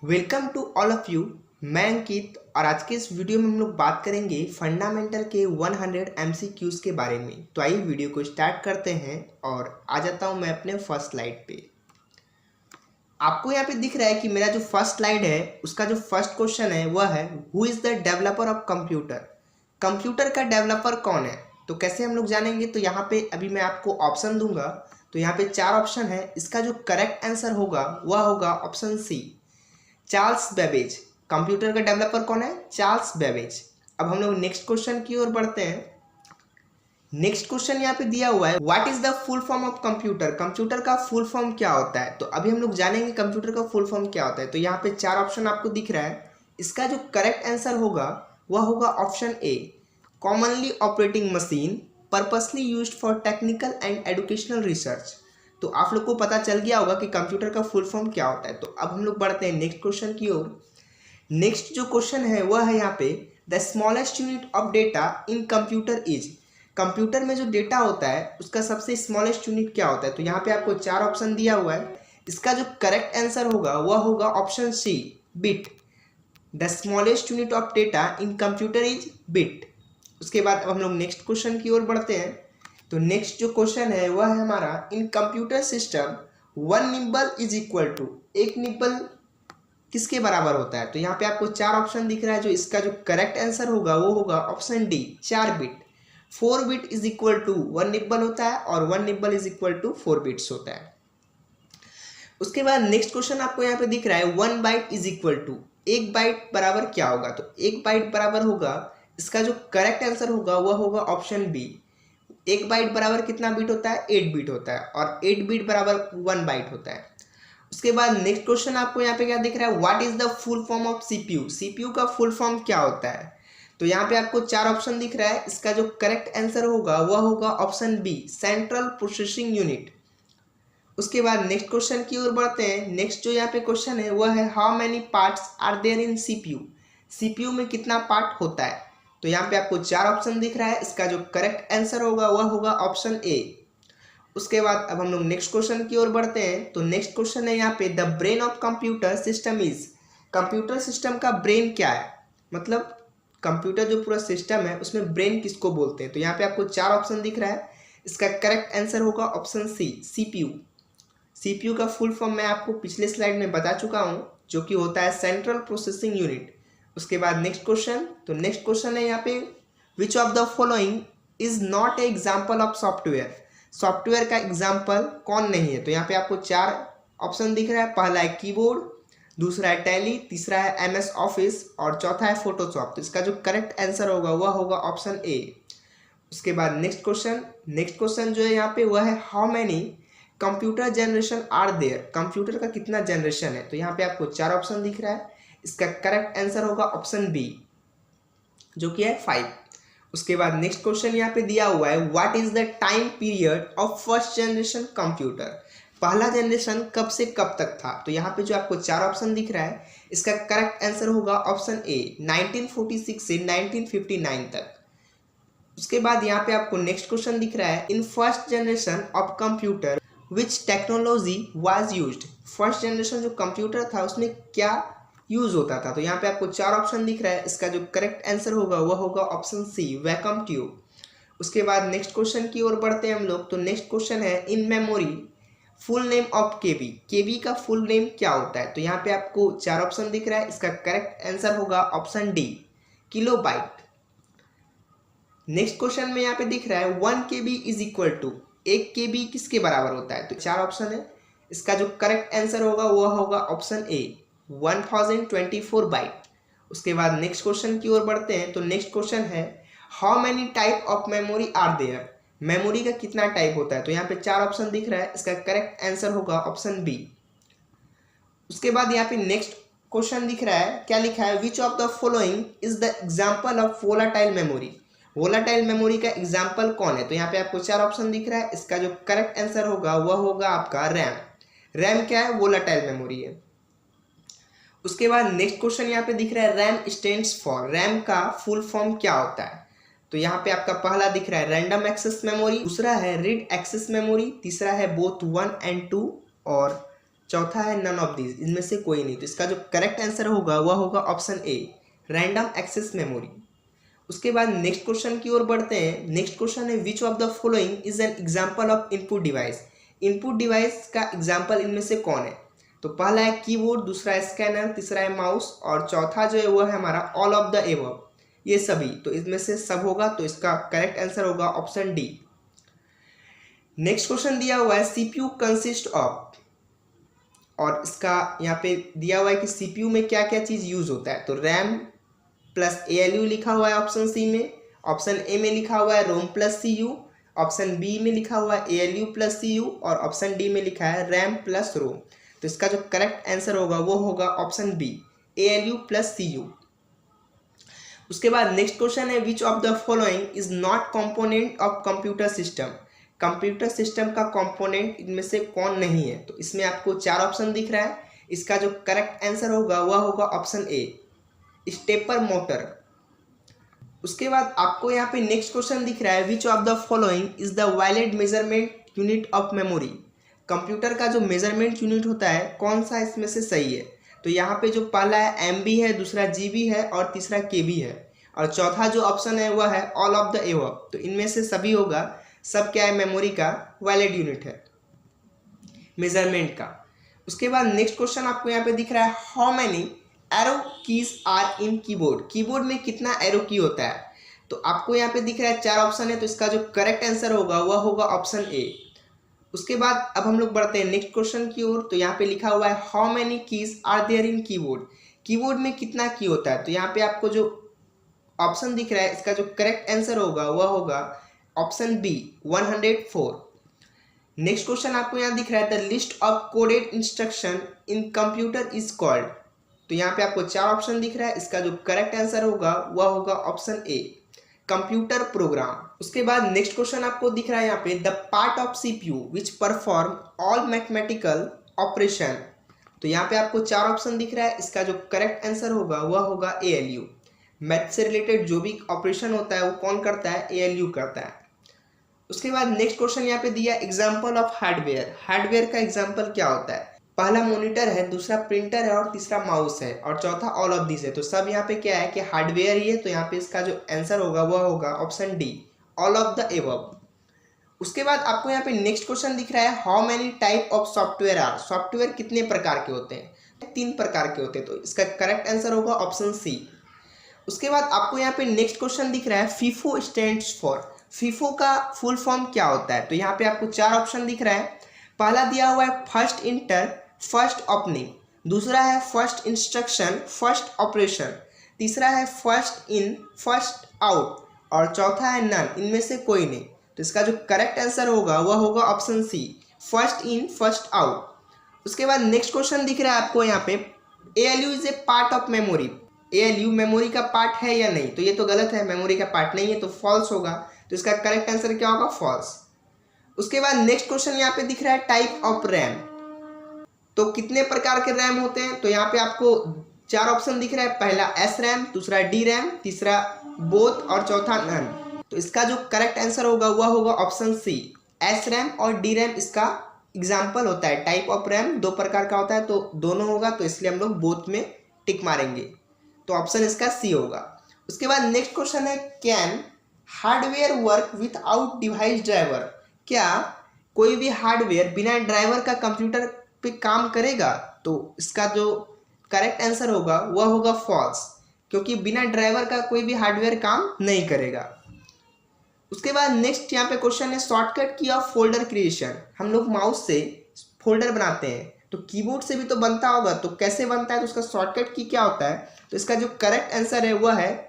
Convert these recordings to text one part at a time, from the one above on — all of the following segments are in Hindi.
Welcome to all of you. मैं अंकित और आज के इस वीडियो में हम लोग बात करेंगे फंडामेंटल के 100 MCQs के बारे में। तो आइए वीडियो को स्टार्ट करते हैं और आ जाता हूं मैं अपने फर्स्ट स्लाइड पे। आपको यहाँ पे दिख रहा है कि मेरा जो फर्स्ट स्लाइड है उसका जो फर्स्ट क्वेश्चन है वह है who is the developer of computer. Computer का डेवलपर कौन है? तो कैसे हम लोग जानेंगे? तो यहाँ पे अभी मैं आपको ऑप्शन दूंगा। तो यहाँ पे 4 ऑप्शन है, इसका जो करेक्ट आंसर होगा वह होगा option C, Charles Babbage. Computer का डेवलपर कौन है? Charles Babbage. अब हम लोग नेक्स्ट क्वेश्चन की ओर बढ़ते हैं। नेक्स्ट क्वेश्चन यहाँ पे दिया हुआ है what is the full form of computer. Computer का फुल फॉर्म क्या होता है? तो अभी हम लोग जानेंगे कंप्यूटर का फुल फॉर्म क्या होता है। तो यहाँ पे 4 ऑप्शन आपको दिख रहा है, इसका जो करेक्ट आंसर होगा वह होगा option A, commonly operating machine purposely used for technical and educational research. तो आप लोग को पता चल गया होगा कि कंप्यूटर का फुल फॉर्म क्या होता है। तो अब हम लोग बढ़ते हैं नेक्स्ट क्वेश्चन की ओर। नेक्स्ट जो क्वेश्चन है वह है यहाँ पे the smallest unit of data in computer is. Computer में जो डेटा होता है उसका सबसे स्मॉलेस्ट यूनिट क्या होता है? तो यहाँ पे आपको 4 ऑप्शन दिया हुआ है, इसका जो करेक्ट आंसर होगा वह होगा option C, bit. The smallest unit of data in computer is bit. उसके बाद अब हम लोग नेक्स्ट क्वेश्चन की ओर बढ़ते हैं। तो नेक्स्ट जो क्वेश्चन है वह है हमारा in computer system 1 nibble is equal to, एक निब्बल किसके बराबर होता है? तो यहाँ पे आपको 4 ऑप्शन दिख रहा है, जो इसका जो करेक्ट आंसर होगा वो होगा option D, 4 bit. 4 bit is equal to 1 nibble होता है और 1 nibble is equal to 4 bits होता है। उसके बाद नेक्स्ट क्वेश्चन आपको यहाँ पे दिख रहा है 1 बाइट इज इक्वल टू, एक बाइट बराबर क्या होगा? तो एक बाइट बराबर होगा, इसका जो करेक्ट आंसर होगा वह होगा ऑप्शन बी, एक बाइट बराबर कितना बिट होता है? 8 बिट होता है और 8 बिट बराबर 1 बाइट होता है। उसके बाद नेक्स्ट क्वेश्चन आपको यहाँ पे क्या दिख रहा है what is the full form of CPU. CPU का फुल फॉर्म क्या होता है? तो यहाँ पे आपको 4 ऑप्शन दिख रहा है, इसका जो करेक्ट आंसर होगा वह होगा option B, central processing unit. उसके बाद नेक्स्ट क्वेश्चन की ओर बढ़ते हैं। नेक्स्ट जो यहाँ पे क्वेश्चन है वह है how many parts are there in CPU. CPU में कितना पार्ट होता है? तो यहाँ पे आपको 4 ऑप्शन दिख रहा है, इसका जो करेक्ट आंसर होगा वह होगा ऑप्शन ए। उसके बाद अब हम लोग नेक्स्ट क्वेश्चन की ओर बढ़ते हैं। तो नेक्स्ट क्वेश्चन है यहाँ पे the brain of computer system is. Computer system का ब्रेन क्या है? मतलब कंप्यूटर जो पूरा सिस्टम है उसमें ब्रेन किसको बोलते हैं? तो यहाँ पे आपको 4 ऑप्शन दिख रहा है, इसका करेक्ट आंसर होगा ऑप्शन सी, सीपीयू। सीपीयू का फुल फॉर्म मैं आपको पिछले स्लाइड में बता चुका हूँ, जो कि होता है सेंट्रल प्रोसेसिंग यूनिट। उसके बाद नेक्स्ट क्वेश्चन, तो नेक्स्ट क्वेश्चन है यहाँ पे विच of the following is not a example of software. Software का एग्जाम्पल कौन नहीं है? तो यहाँ पे आपको 4 ऑप्शन दिख रहा है, पहला है कीबोर्ड, दूसरा है टैली, तीसरा है एमएस ऑफिस और चौथा है फोटोशॉप। तो इसका जो करेक्ट आंसर होगा वह होगा ऑप्शन ए। उसके बाद नेक्स्ट क्वेश्चन जो है यहाँ पे वह है how many computer generation are there. Computer का कितना जनरेशन है? तो यहाँ पे आपको 4 ऑप्शन दिख रहा है, इसका करेक्ट आंसर होगा ऑप्शन बी, जो कि है 5। उसके बाद नेक्स्ट क्वेश्चन यहाँ पे दिया हुआ है what is the time period of first generation computer. पहला जनरेशन कब से कब तक था? तो यहाँ पे जो आपको 4 ऑप्शन दिख रहा है, इसका करेक्ट आंसर होगा ऑप्शन ए, 1946 से 1959 तक। उसके बाद यहाँ पे आपको नेक्स्ट क्वेश्चन दिख रहा है in first generation of computer which technology was used. First generation जो कंप्यूटर था उसमें क्या यूज होता था? तो यहाँ पे आपको 4 ऑप्शन दिख रहा है, इसका जो करेक्ट आंसर होगा वह होगा ऑप्शन सी, वैक्यूम ट्यूब। उसके बाद नेक्स्ट क्वेश्चन की ओर बढ़ते हैं हम लोग। तो नेक्स्ट क्वेश्चन है in memory full name of KB. KB का फुल नेम क्या होता है? तो यहाँ पे आपको 4 ऑप्शन दिख रहा है, इसका करेक्ट आंसर होगा option D, kilobyte. Next question में यहाँ पे दिख रहा है 1 KB is equal to, 1 KB किसके बराबर होता है? तो 4 ऑप्शन है, इसका जो करेक्ट आंसर होगा वह होगा ऑप्शन ए, 1024 बाइट। उसके बाद नेक्स्ट क्वेश्चन की ओर बढ़ते हैं। तो नेक्स्ट क्वेश्चन है how many type of memory are there. Memory का कितना टाइप होता है? तो यहाँ पे 4 ऑप्शन दिख रहा है, इसका करेक्ट आंसर होगा ऑप्शन बी। उसके बाद यहाँ पे नेक्स्ट क्वेश्चन दिख रहा है, क्या लिखा है which of the following is the example of volatile memory. Volatile memory का एग्जाम्पल कौन है? तो यहाँ पे आपको 4 ऑप्शन दिख रहा है, इसका जो करेक्ट आंसर होगा वह होगा आपका रैम। रैम क्या है? वोलाटाइल मेमोरी है। उसके बाद नेक्स्ट क्वेश्चन यहाँ पे दिख रहा है रैम स्टैंड्स फॉर। रैम का फुल फॉर्म क्या होता है? तो यहाँ पे आपका पहला दिख रहा है रैंडम एक्सेस मेमोरी, दूसरा है रीड एक्सेस मेमोरी, तीसरा है बोथ 1 and 2 और चौथा है नन ऑफ दीज, इनमें से कोई नहीं। तो इसका जो करेक्ट आंसर होगा वह होगा option A, random access memory. उसके बाद नेक्स्ट क्वेश्चन की ओर बढ़ते हैं। नेक्स्ट क्वेश्चन है which of the following is an example of input device. Input device का एग्जांपल इनमें से कौन है? तो पहला है कीबोर्ड, दूसरा है स्कैनर, तीसरा है माउस और चौथा जो है वो है हमारा ऑल ऑफ द एबव, ये सभी। तो इसमें से सब होगा, तो इसका करेक्ट आंसर होगा ऑप्शन डी। नेक्स्ट क्वेश्चन दिया हुआ है सीपीयू कंसिस्ट ऑफ, और इसका यहाँ पे दिया हुआ है कि सीपीयू में क्या क्या चीज यूज होता है। तो रैम प्लस एएलयू लिखा हुआ है ऑप्शन सी में, ऑप्शन ए में लिखा हुआ है रोम प्लस सीयू, ऑप्शन बी में लिखा हुआ है एएलयू प्लस सीयू और ऑप्शन डी में लिखा है रैम प्लस रोम। तो इसका जो करेक्ट आंसर होगा वो होगा option B, ALU plus CU. उसके बाद नेक्स्ट क्वेश्चन है which of the following is not component of computer system. Computer system का कंपोनेंट इनमें से कौन नहीं है? तो इसमें आपको 4 ऑप्शन दिख रहा है। इसका जो करेक्ट आंसर होगा वह होगा ऑप्शन ए, स्टेपर मोटर। उसके बाद आपको यहाँ पे नेक्स्ट क्वेश्चन दिख रहा है which of the following is the valid measurement unit of memory. Computer का जो मेजरमेंट यूनिट होता है कौन सा इसमें से सही है? तो यहाँ पे जो पहला है एमबी है, दूसरा जीबी है और तीसरा केबी है और चौथा जो ऑप्शन है वह है ऑल ऑफ द एबव। तो इनमें से सभी होगा। सब क्या है? मेमोरी का वैलिड यूनिट है मेजरमेंट का। उसके बाद नेक्स्ट क्वेश्चन आपको यहाँ पे दिख रहा है how many arrow keys are in keyboard. Keyboard में कितना एरो की होता है? तो आपको यहाँ पे दिख रहा है 4 ऑप्शन है, तो इसका जो करेक्ट आंसर होगा वह होगा ऑप्शन ए। उसके बाद अब हम लोग बढ़ते हैं नेक्स्ट क्वेश्चन की ओर। तो यहाँ पे लिखा हुआ है how many keys are there in keyboard. Keyboard में कितना की होता है? तो यहाँ पे आपको जो ऑप्शन दिख रहा है इसका जो करेक्ट आंसर होगा वह होगा ऑप्शन बी, 104। नेक्स्ट क्वेश्चन आपको यहाँ दिख रहा है the list of coded instruction in computer is called. तो यहाँ पे आपको 4 ऑप्शन दिख रहा है। इसका जो करेक्ट आंसर होगा वह होगा ऑप्शन ए, कंप्यूटर प्रोग्राम। उसके बाद नेक्स्ट क्वेश्चन आपको दिख रहा है यहाँ पे the part of CPU which perform all mathematical operation. तो यहाँ पे आपको 4 ऑप्शन दिख रहा है। इसका जो करेक्ट आंसर होगा वह होगा एएलयू। मैथ से रिलेटेड जो भी ऑपरेशन होता है वो कौन करता है? एएलयू करता है। उसके बाद नेक्स्ट क्वेश्चन यहाँ पे दिया एग्जाम्पल ऑफ हार्डवेयर। हार्डवेयर का एग्जाम्पल क्या होता है? पहला मॉनिटर है, दूसरा प्रिंटर है और तीसरा माउस है और चौथा ऑल ऑफ दिस है। तो सब यहाँ पे क्या है कि हार्डवेयर ही है। तो यहाँ पे इसका जो आंसर होगा वह होगा option D, all of the above. उसके बाद आपको यहाँ पे नेक्स्ट क्वेश्चन दिख रहा है how many type of software are. Software कितने प्रकार के होते हैं? 3 प्रकार के होते हैं। तो इसका करेक्ट आंसर होगा ऑप्शन सी। उसके बाद आपको यहाँ पे नेक्स्ट क्वेश्चन दिख रहा है फीफो स्टैंड्स फॉर। फीफो का फुल फॉर्म क्या होता है? तो यहाँ पे आपको 4 ऑप्शन दिख रहा है। पहला दिया हुआ है फर्स्ट इंटर फर्स्ट ओपनिंग, दूसरा है फर्स्ट इंस्ट्रक्शन फर्स्ट ऑपरेशन, तीसरा है फर्स्ट इन फर्स्ट आउट और चौथा है नन, इनमें से कोई नहीं। तो इसका जो करेक्ट आंसर होगा वह होगा option C, first in first out. उसके बाद नेक्स्ट क्वेश्चन दिख रहा है आपको यहाँ पे ALU is a part of memory. ALU memory का पार्ट है या नहीं? तो ये तो गलत है, मेमोरी का पार्ट नहीं है, तो फॉल्स होगा। तो इसका करेक्ट आंसर क्या होगा? फॉल्स। उसके बाद नेक्स्ट क्वेश्चन यहाँ पे दिख रहा है टाइप ऑफ रैम। तो कितने प्रकार के रैम होते हैं? तो यहाँ पे आपको 4 ऑप्शन दिख रहा है। पहला एस रैम, दूसरा डी रैम, तीसरा बोथ और चौथा नन। तो इसका जो करेक्ट आंसर होगा वह होगा ऑप्शन सी, एस रैम और डी रैम इसका एग्जाम्पल होता है। टाइप ऑफ रैम 2 प्रकार का होता है, तो दोनों होगा, तो इसलिए हम लोग बोथ में टिक मारेंगे। तो ऑप्शन इसका सी होगा। उसके बाद नेक्स्ट क्वेश्चन है can hardware work without device driver. क्या कोई भी हार्डवेयर बिना ड्राइवर का कंप्यूटर पे काम करेगा? तो इसका जो करेक्ट आंसर होगा वह होगा फॉल्स, क्योंकि बिना ड्राइवर का कोई भी हार्डवेयर काम नहीं करेगा। उसके बाद नेक्स्ट यहाँ पे क्वेश्चन है shortcut key of folder creation. हम लोग माउस से फोल्डर बनाते हैं, तो कीबोर्ड से भी तो बनता होगा, तो कैसे बनता है? तो उसका शॉर्टकट की क्या होता है? तो इसका जो करेक्ट आंसर है वह है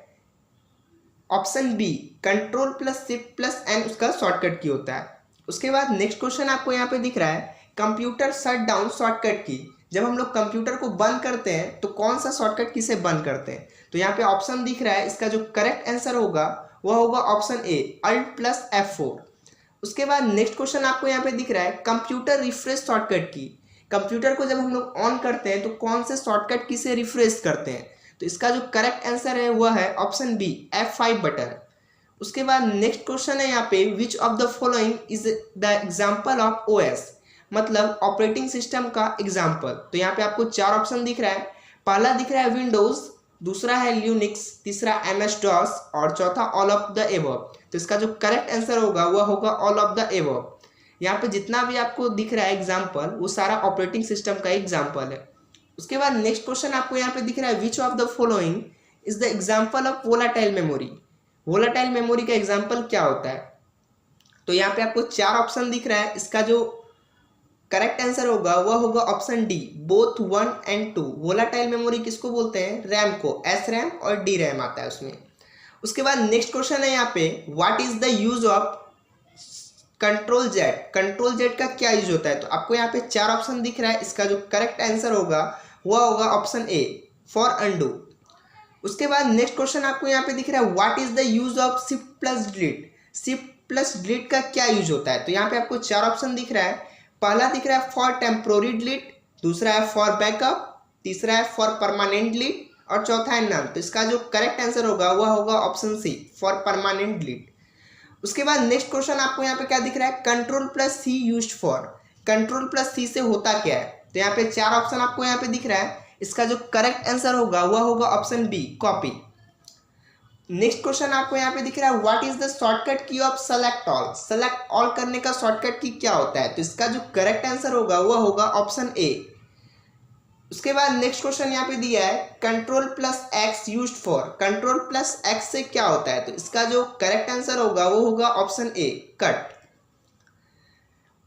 option B, control plus shift plus N उसका शॉर्टकट की होता है। उसके बाद नेक्स्ट क्वेश्चन आपको यहाँ पे दिख रहा है कंप्यूटर शट डाउन शॉर्टकट की। जब हम लोग कंप्यूटर को बंद करते हैं तो कौन सा शॉर्टकट की से बंद करते हैं? तो यहाँ पे ऑप्शन दिख रहा है। इसका जो करेक्ट आंसर होगा वह होगा ऑप्शन ए, अल्ट प्लस F4। उसके बाद नेक्स्ट क्वेश्चन आपको यहाँ पे दिख रहा है कंप्यूटर रिफ्रेश शॉर्टकट की। कंप्यूटर को जब हम लोग ऑन करते हैं तो कौन से शॉर्टकट की से रिफ्रेश करते हैं? तो इसका जो करेक्ट आंसर है वह है ऑप्शन बी, F5 बटन। उसके बाद नेक्स्ट क्वेश्चन है यहाँ पे विच of the following is the example of OS। मतलब ऑपरेटिंग सिस्टम का एग्जाम्पल। तो यहाँ पे आपको 4 ऑप्शन दिख रहा है। पहला दिख रहा है विंडोज, दूसरा है ल्यूनिक्स, तीसरा MS-DOS और चौथा ऑल ऑफ द एबव। तो इसका जो करेक्ट आंसर होगा वह होगा ऑल ऑफ द एबव। यहाँ पे जितना भी आपको दिख रहा है एग्जाम्पल वो सारा ऑपरेटिंग सिस्टम का एग्जाम्पल है। उसके बाद नेक्स्ट क्वेश्चन आपको यहाँ पे दिख रहा है which of the following is the example of volatile memory. Volatile memory का एग्जाम्पल क्या होता है? तो यहाँ पे आपको 4 ऑप्शन दिख रहा है। इसका जो करेक्ट आंसर होगा वह होगा option D, both 1 and 2। Volatile memory किसको बोलते हैं? रैम को। SRAM और DRAM आता है उसमें। उसके बाद नेक्स्ट क्वेश्चन है यहाँ पे what is the use of control Z. Control Z का क्या यूज होता है? तो आपको यहाँ पे 4 ऑप्शन दिख रहा है। इसका जो करेक्ट आंसर होगा वह होगा ऑप्शन ए, फॉर अनडू। उसके बाद नेक्स्ट क्वेश्चन आपको यहाँ पे दिख रहा है what is the use of shift plus delete. Shift plus delete का क्या यूज होता है? तो यहाँ पे आपको 4 ऑप्शन दिख रहा है। पहला दिख रहा है फॉर टेम्पोररी डिलीट, दूसरा है फॉर बैकअप, तीसरा है फॉर परमानेंट डिलीट और चौथा है नन। तो इसका जो करेक्ट आंसर होगा वह होगा option C, for permanent delete. उसके बाद नेक्स्ट क्वेश्चन आपको यहाँ पे क्या दिख रहा है? Control plus C used for. Control plus C से होता क्या है? तो यहाँ पे 4 ऑप्शन आपको यहाँ पे दिख रहा है। इसका जो करेक्ट आंसर होगा वह होगा option B, copy. Next question आपको यहाँ पे दिख रहा है what is the shortcut key of select all. Select all करने का शॉर्टकट की क्या होता है? तो इसका जो करेक्ट आंसर होगा वह होगा ऑप्शन ए। उसके बाद नेक्स्ट क्वेश्चन यहाँ पे दिया है control plus x used for. Control plus x से क्या होता है? तो इसका जो करेक्ट आंसर होगा वो होगा option A, cut.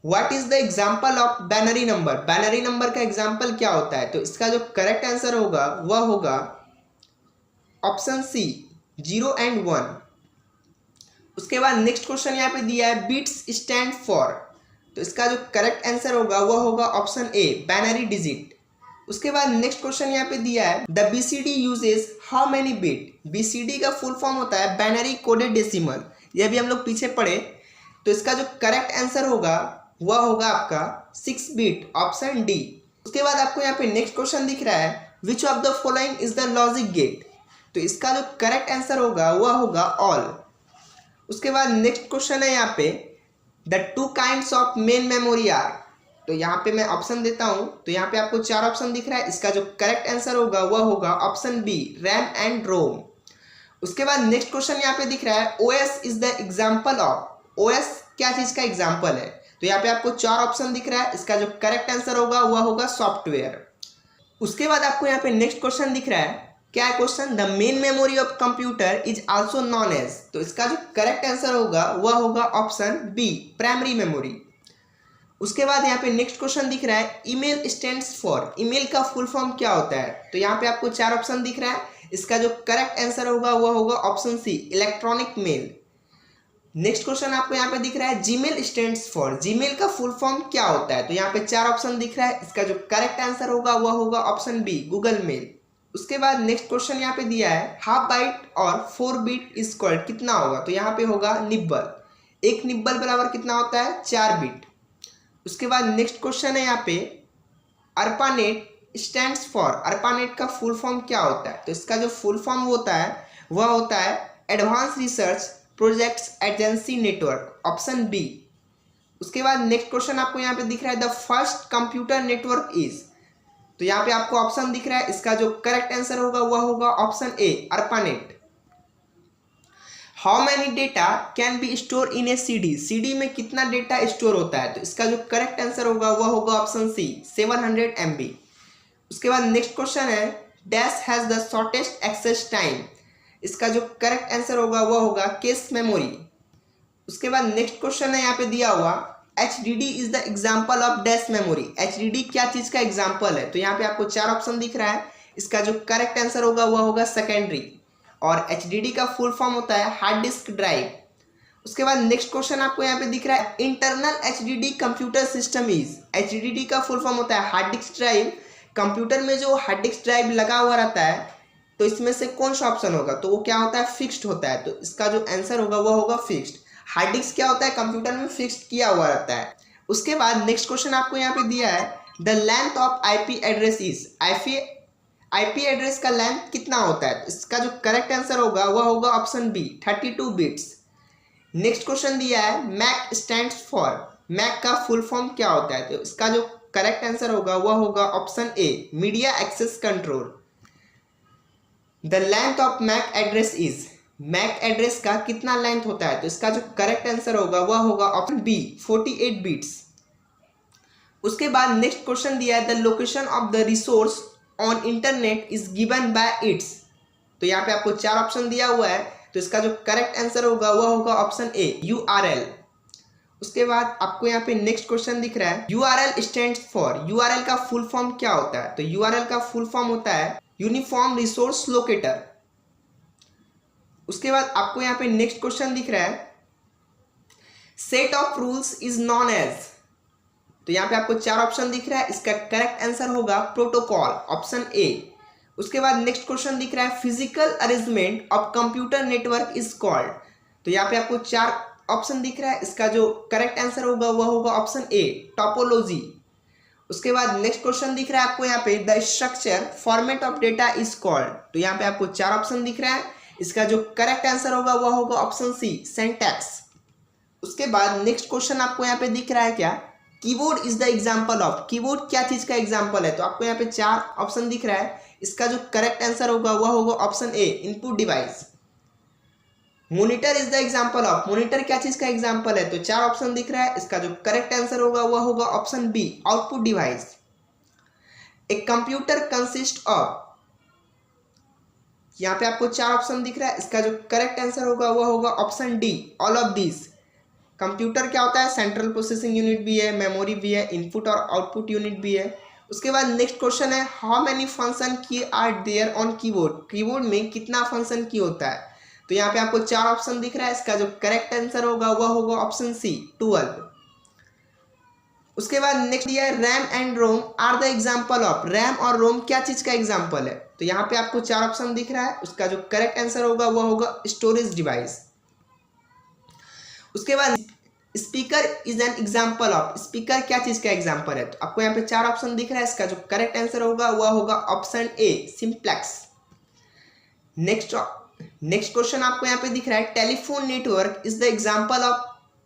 What is the example of binary number. Binary number का एग्जाम्पल क्या होता है? तो इसका जो करेक्ट आंसर होगा वह होगा ऑप्शन सी, 0 एंड 1। उसके बाद नेक्स्ट क्वेश्चन यहाँ पे दिया है बिट्स स्टैंड फॉर। तो इसका जो करेक्ट आंसर होगा वह होगा ऑप्शन ए, बाइनरी डिजिट। उसके बाद नेक्स्ट क्वेश्चन यहाँ पे दिया है the BCD uses how many bit. BCD का फुल फॉर्म होता है बाइनरी कोडेड डेसिमल। ये भी हम लोग पीछे पढ़े। तो इसका जो करेक्ट आंसर होगा वह होगा आपका 6 बिट, ऑप्शन डी। उसके बाद आपको यहाँ पे नेक्स्ट क्वेश्चन दिख रहा है which of the following is the logic gate. तो इसका जो करेक्ट आंसर होगा वह होगा ऑल। उसके बाद नेक्स्ट क्वेश्चन है यहाँ पे the 2 kinds of main memory are. तो यहाँ पे मैं ऑप्शन देता हूँ। तो यहाँ पे आपको 4 ऑप्शन दिख रहा है। इसका जो करेक्ट आंसर होगा वह होगा ऑप्शन बी, रैम एंड रोम। उसके बाद नेक्स्ट क्वेश्चन यहाँ पे दिख रहा है OS is the example of. OS क्या चीज का एग्जाम्पल है? तो यहाँ पे आपको 4 ऑप्शन दिख रहा है। इसका जो करेक्ट आंसर होगा वह होगा सॉफ्टवेयर। उसके बाद आपको यहाँ पे नेक्स्ट क्वेश्चन दिख रहा है, क्या है question? The main memory of computer is also known as. तो इसका जो करेक्ट आंसर होगा वह होगा ऑप्शन बी, प्राइमरी मेमोरी। उसके बाद यहाँ पे नेक्स्ट क्वेश्चन दिख रहा है ईमेल स्टैंड्स फॉर। ईमेल का फुल फॉर्म क्या होता है? तो यहाँ पे आपको 4 ऑप्शन दिख रहा है। इसका जो करेक्ट आंसर होगा वह होगा option C, electronic mail. Next question आपको यहाँ पे दिख रहा है जीमेल स्टैंड्स फॉर। जीमेल का फुल फॉर्म क्या होता है? तो यहाँ पे 4 ऑप्शन दिख रहा है। इसका जो करेक्ट आंसर होगा वह होगा ऑप्शन बी, गूगल मेल। उसके बाद नेक्स्ट क्वेश्चन यहाँ पे दिया है हाफ बाइट और 4 बिट स्क्वायर कितना होगा? तो यहाँ पे होगा निब्बल। एक निब्बल बराबर कितना होता है? 4 बिट। उसके बाद नेक्स्ट क्वेश्चन है यहाँ पे ARPANET स्टैंड्स फॉर। ARPANET का फुल फॉर्म क्या होता है? तो इसका जो फुल फॉर्म होता है वह होता है advance research projects agency network, option B. उसके बाद नेक्स्ट क्वेश्चन आपको यहाँ पे दिख रहा है the first computer network is. तो यहाँ पे आपको ऑप्शन दिख रहा है। इसका जो करेक्ट आंसर होगा वह होगा option A, ARPANET। How many data can be store in A CD। CD में कितना डेटा स्टोर होता है? तो इसका जो करेक्ट आंसर होगा वह होगा ऑप्शन सी, 700 MB। उसके बाद नेक्स्ट क्वेश्चन है dash has the shortest access time. इसका जो करेक्ट आंसर होगा वह होगा केस मेमोरी। उसके बाद नेक्स्ट क्वेश्चन है यहाँ पे दिया हुआ HDD is the example of dash memory. HDD क्या चीज का एग्जाम्पल है? तो यहाँ पे आपको 4 ऑप्शन दिख रहा है। इसका जो करेक्ट आंसर होगा वह होगा सेकेंडरी। और HDD का फुल फॉर्म होता है हार्ड डिस्क ड्राइव। उसके बाद नेक्स्ट क्वेश्चन आपको यहाँ पे दिख रहा है internal HDD computer system is. HDD का फुल फॉर्म होता है हार्ड डिस्क ड्राइव। कंप्यूटर में जो हार्ड डिस्क ड्राइव लगा हुआ रहता है तो इसमें से कौन सा ऑप्शन होगा? तो वो क्या होता है? फिक्स्ड होता है। तो इसका जो आंसर होगा वह होगा फिक्स्ड। हार्ड डिस्क क्या होता है? कंप्यूटर में फिक्स्ड किया हुआ रहता है। उसके बाद नेक्स्ट क्वेश्चन आपको यहाँ पे दिया है the length of IP address is. IP address का लेंथ कितना होता है? इसका जो करेक्ट आंसर होगा वह होगा option B, 32 bits. Next question दिया है मैक स्टैंड्स फॉर। मैक का फुल फॉर्म क्या होता है? तो इसका जो करेक्ट आंसर होगा वह होगा option A, media access control. The length of MAC address is, MAC address का कितना लेंथ होता है? तो इसका जो करेक्ट आंसर होगा वह होगा ऑप्शन बी, 48 बिट्स। उसके बाद नेक्स्ट क्वेश्चन दिया है, the location of the resource on internet is given by it's. तो यहाँ पे आपको 4 ऑप्शन दिया हुआ है, तो इसका जो करेक्ट आंसर होगा वह होगा ऑप्शन ए, URL। उसके बाद आपको यहाँ पे नेक्स्ट क्वेश्चन दिख रहा है, URL स्टैंड्स फॉर, URL का फुल फॉर्म क्या होता है? तो URL का फुल फॉर्म होता है यूनिफॉर्म रिसोर्स लोकेटर। उसके बाद आपको यहाँ पे नेक्स्ट क्वेश्चन दिख रहा है, set of rules is known as. तो यहाँ पे आपको 4 ऑप्शन दिख रहा है, इसका करेक्ट आंसर होगा प्रोटोकॉल, ऑप्शन ए। उसके बाद नेक्स्ट क्वेश्चन दिख रहा है, physical arrangement of computer network is called. तो यहाँ पे आपको 4 ऑप्शन दिख रहा है, इसका जो करेक्ट आंसर होगा वह होगा ऑप्शन ए, टोपोलॉजी। उसके बाद नेक्स्ट क्वेश्चन दिख रहा है आपको यहाँ पे, the structure format of data is called. तो यहाँ पे आपको 4 ऑप्शन दिख रहा है, इसका जो करेक्ट आंसर होगा वह होगा ऑप्शन सी, सिंटैक्स। उसके बाद नेक्स्ट क्वेश्चन आपको यहाँ पे दिख रहा है क्या, keyboard is the example of, keyboard क्या चीज का एग्जाम्पल है? तो आपको यहाँ पे 4 ऑप्शन दिख रहा है, इसका जो करेक्ट आंसर होगा वह होगा option A, input device. Monitor is the example of, monitor क्या चीज का एग्जाम्पल है? तो 4 ऑप्शन दिख रहा है, इसका जो करेक्ट आंसर होगा वह होगा option B, output device. A computer consist of, यहाँ पे आपको 4 ऑप्शन दिख रहा है, इसका जो करेक्ट आंसर होगा वह होगा option D, all of this. Computer क्या होता है? सेंट्रल प्रोसेसिंग यूनिट भी है, मेमोरी भी है, इनपुट और आउटपुट यूनिट भी है। उसके बाद नेक्स्ट क्वेश्चन है, how many function keys are there on keyboard, keyboard में कितना फंक्शन की होता है? तो यहाँ पे आपको 4 ऑप्शन दिख रहा है, इसका जो करेक्ट आंसर होगा वह होगा ऑप्शन सी, 12। उसके बाद नेक्स्ट दिया है, RAM and ROM are the example of, RAM और रोम क्या चीज का एग्जाम्पल है? तो यहाँ पे आपको 4 ऑप्शन दिख रहा है, उसका जो करेक्ट आंसर होगा वह होगा स्टोरेज डिवाइस। उसके बाद speaker is an example of, speaker क्या चीज का एग्जाम्पल है? तो आपको यहाँ पे 4 ऑप्शन दिख रहा है, इसका जो करेक्ट आंसर होगा वह होगा ऑप्शन ए, सिंप्लेक्स। नेक्स्ट क्वेश्चन आपको यहाँ पे दिख रहा है, telephone network is the example of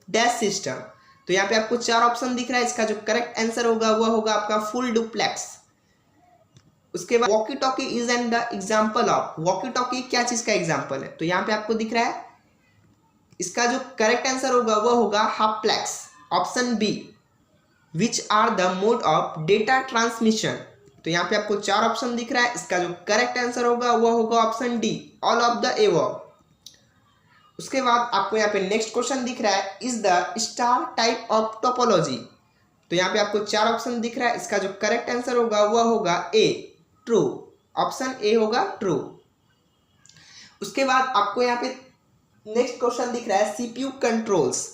dash system. तो यहाँ पे आपको 4 ऑप्शन दिख रहा है, इसका जो करेक्ट आंसर होगा वह होगा आपका फुल डुप्लेक्स। उसके बाद walkie talkie is an the example of, walkie talkie क्या चीज का एग्जाम्पल है? तो यहाँ पे आपको दिख रहा है, इसका जो करेक्ट आंसर होगा वह होगा half duplex, option B, which are the mode of data transmission. तो यहाँ पे आपको 4 ऑप्शन दिख रहा है, इसका जो करेक्ट आंसर होगा वह होगा option D, all of the above. उसके बाद आपको यहाँ पे नेक्स्ट क्वेश्चन दिख रहा है, is the star type of topology. तो यहाँ पे आपको 4 ऑप्शन दिख रहा है, इसका जो करेक्ट आंसर होगा वह होगा ए, ट्रू, ऑप्शन ए होगा ट्रू। उसके बाद आपको यहाँ पे नेक्स्ट क्वेश्चन दिख रहा है, सीपीयू कंट्रोल्स।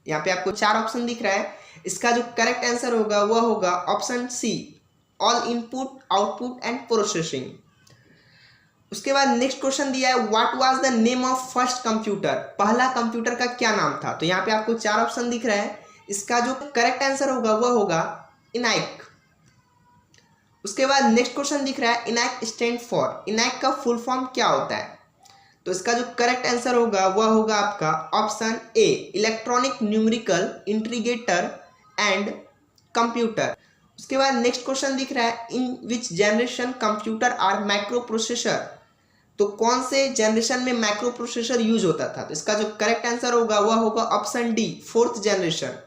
यहाँ पे आपको 4 ऑप्शन दिख रहा है, इसका जो करेक्ट आंसर होगा वह होगा option C, all input output and processing. उसके बाद नेक्स्ट क्वेश्चन दिया है, what was the name of first computer, पहला कंप्यूटर का क्या नाम था? तो यहाँ पे आपको 4 ऑप्शन दिख रहा है, इसका जो करेक्ट आंसर होगा वह होगा इनैक। उसके बाद नेक्स्ट क्वेश्चन दिख रहा है, इनैक स्टैंड फॉर, इनैक का फुल फॉर्म क्या होता है? तो इसका जो करेक्ट आंसर होगा वह होगा आपका option A, electronic numerical integrator and computer. उसके बाद नेक्स्ट क्वेश्चन दिख रहा है, in which generation computer are microprocessor. तो कौन से जनरेशन में माइक्रो प्रोसेसर यूज होता था? तो इसका जो करेक्ट आंसर होगा वह होगा option D, 4th generation.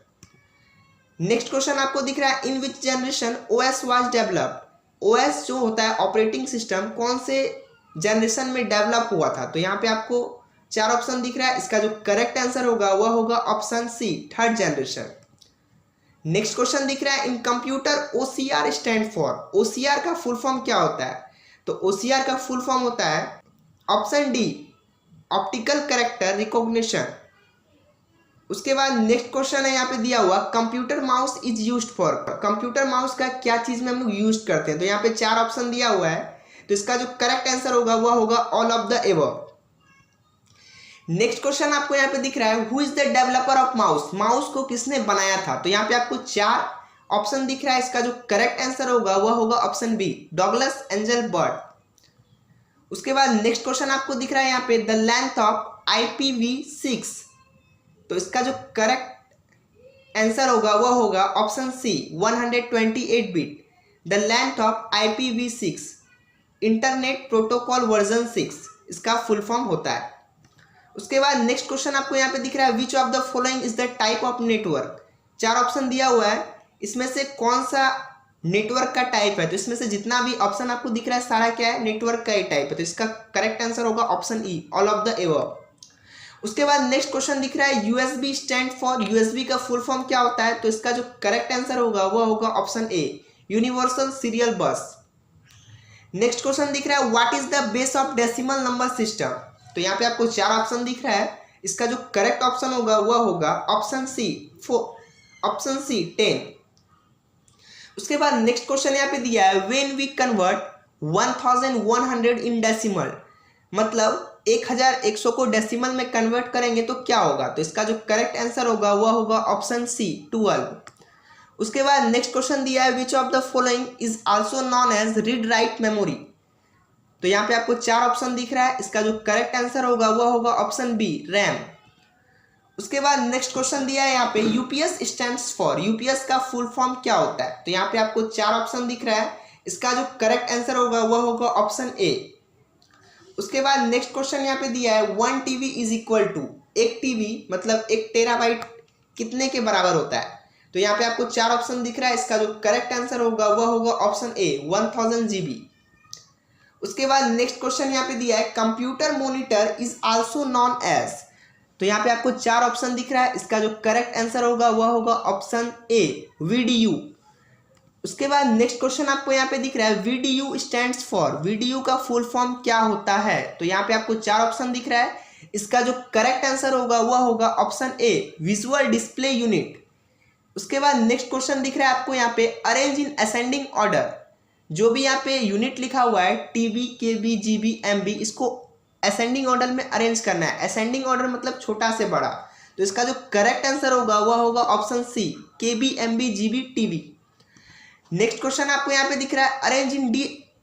Next question आपको दिख रहा है, in which generation OS was developed, OS जो होता है ऑपरेटिंग सिस्टम कौन से जनरेशन में डेवलप हुआ था? तो यहाँ पे आपको 4 ऑप्शन दिख रहा है, इसका जो करेक्ट आंसर होगा वह होगा option C, 3rd generation. Next question दिख रहा है, in computer OCR stand for, OCR का फुल फॉर्म क्या होता है? तो ओसीआर का फुल फॉर्म होता है option D, optical character recognition. उसके बाद नेक्स्ट क्वेश्चन है यहाँ पे दिया हुआ, computer mouse is used for, computer mouse का क्या चीज में हम लोग यूज करते हैं? तो यहाँ पे 4 ऑप्शन दिया हुआ है, तो इसका जो करेक्ट आंसर होगा वह होगा all of the above. Next question आपको यहाँ पे दिख रहा है, who is the developer of mouse, mouse को किसने बनाया था? तो यहाँ पे आपको 4 ऑप्शन दिख रहा है, इसका जो करेक्ट आंसर होगा वह होगा ऑप्शन बी, डॉगलस एंजलबर्ट। उसके बाद नेक्स्ट क्वेश्चन आपको दिख रहा है यहाँ पे, द लेंथ ऑफ IPv6। तो इसका जो करेक्ट आंसर होगा वह होगा option C 128 bit. The length of IPv6 internet protocol version 6 इसका फुल फॉर्म होता है। उसके बाद नेक्स्ट क्वेश्चन आपको यहाँ पे दिख रहा है, which of the following is the type of network. 4 option दिया हुआ है, इसमें से कौन सा नेटवर्क का टाइप है। तो इसमें से जितना भी ऑप्शन आपको दिख रहा है सारा क्या है, नेटवर्क का ही टाइप है। तो इसका करेक्ट आंसर होगा option E, all of the above. उसके बाद नेक्स्ट क्वेश्चन दिख रहा है, यूएसबी स्टैंड फॉर, यूएसबी का फुल फॉर्म क्या होता है। तो इसका जो करेक्ट आंसर होगा वह होगा ऑप्शन ए, यूनिवर्सल सीरियल बस। नेक्स्ट क्वेश्चन दिख रहा है, what is the base of decimal number system. तो यहाँ पे आपको 4 ऑप्शन दिख रहा है, इसका जो करेक्ट ऑप्शन होगा वह होगा ऑप्शन सी 10। उसके बाद नेक्स्ट क्वेश्चन यहाँ पे दिया है, when we convert 1100 in decimal, मतलब 1100 को डेसिमल में कन्वर्ट करेंगे तो क्या होगा। तो इसका जो करेक्ट आंसर होगा वह होगा ऑप्शन सी 12। उसके बाद नेक्स्ट क्वेश्चन दिया है, which of the following is also known as read write memory. तो यहाँ पे आपको 4 ऑप्शन दिख रहा है, इसका जो करेक्ट आंसर होगा वह होगा ऑप्शन बी, रैम। उसके बाद नेक्स्ट क्वेश्चन दिया है यहाँ पे, यूपीएस स्टैंड्स फॉर, यूपीएस का फुल फॉर्म क्या होता है। तो यहाँ पे आपको 4 ऑप्शन दिख रहा है, इसका जो करेक्ट आंसर होगा वह होगा ऑप्शन ए। उसके बाद नेक्स्ट क्वेश्चन यहाँ पे दिया है, 1 TB is equal to, 1 TB मतलब 1 टेराबाइट कितने के बराबर होता है। तो यहाँ पे आपको 4 ऑप्शन दिख रहा है, इसका जो करेक्ट आंसर होगा वह होगा ऑप्शन ए, 1000 GB। उसके बाद नेक्स्ट क्वेश्चन यहाँ पे दिया है, computer monitor is also known as. तो यहाँ पे आपको 4 ऑप्शन दिख रहा है, इसका जो करेक्ट आंसर होगा वह होगा ऑप्शन ए, VDU। उसके बाद नेक्स्ट क्वेश्चन आपको यहाँ पे दिख रहा है, VDU स्टैंड्स फॉर, VDU का फुल फॉर्म क्या होता है। तो यहाँ पे आपको 4 ऑप्शन दिख रहा है, इसका जो करेक्ट आंसर होगा वह होगा ऑप्शन ए, विजुअल डिस्प्ले यूनिट। उसके बाद नेक्स्ट क्वेश्चन दिख रहा है आपको यहाँ पे, अरेंज इन असेंडिंग ऑर्डर। जो भी यहाँ पे यूनिट लिखा हुआ है TB, KB, GB, MB, इसको असेंडिंग ऑर्डर में अरेंज करना है। असेंडिंग ऑर्डर मतलब छोटा से बड़ा। तो इसका जो करेक्ट आंसर होगा वह होगा option C, KB, MB, GB, TB। Next question आपको यहाँ पे दिख रहा है, arrange in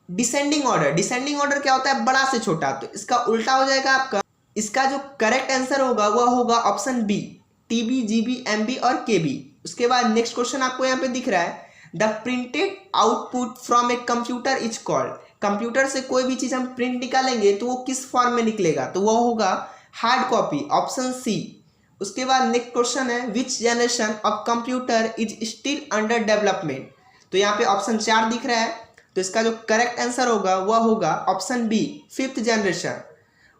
descending order. Descending order क्या होता है, बड़ा से छोटा। तो इसका उल्टा हो जाएगा आपका, इसका जो करेक्ट आंसर होगा वह होगा option B, TB, GB, MB और KB। उसके बाद नेक्स्ट क्वेश्चन आपको यहाँ पे दिख रहा है, the printed output from a computer is called. Computer से कोई भी चीज हम प्रिंट निकालेंगे तो वो किस फॉर्म में निकलेगा। तो वो होगा हार्ड कॉपी, ऑप्शन सी। उसके बाद नेक्स्ट क्वेश्चन है, विच generation of computer is still under development. तो यहाँ पे ऑप्शन 4 दिख रहा है, तो इसका जो करेक्ट आंसर होगा वह होगा ऑप्शन बी, 5th जनरेशन।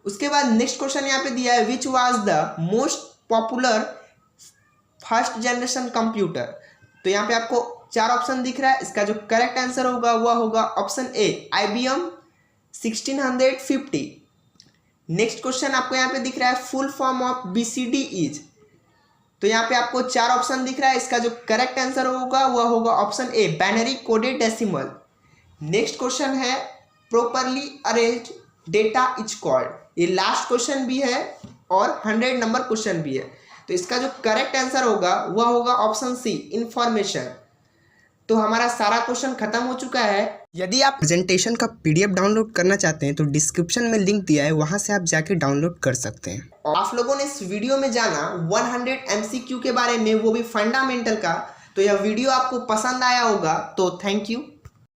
उसके बाद नेक्स्ट क्वेश्चन यहाँ पे दिया है, which was the most popular first generation computer. तो यहाँ पे आपको 4 ऑप्शन दिख रहा है, इसका जो करेक्ट आंसर होगा वह होगा ऑप्शन ए, IBM 1650। नेक्स्ट क्वेश्चन आपको यहाँ पे दिख रहा है, full form of BCD is. तो यहाँ पे आपको 4 ऑप्शन दिख रहा है, इसका जो करेक्ट आंसर होगा वह होगा option A, binary coded decimal. Next question है, properly arranged data is called. ये लास्ट क्वेश्चन भी है और 100 नंबर क्वेश्चन भी है। तो इसका जो करेक्ट आंसर होगा वह होगा ऑप्शन सी, इंफॉर्मेशन। तो हमारा सारा क्वेश्चन खत्म हो चुका है। यदि आप प्रेजेंटेशन का PDF डाउनलोड करना चाहते हैं तो डिस्क्रिप्शन में लिंक दिया है, वहां से आप जाके डाउनलोड कर सकते हैं। और आप लोगों ने इस वीडियो में जाना 100 MCQ के बारे में, वो भी फंडामेंटल का। तो यह वीडियो आपको पसंद आया होगा, तो थैंक यू।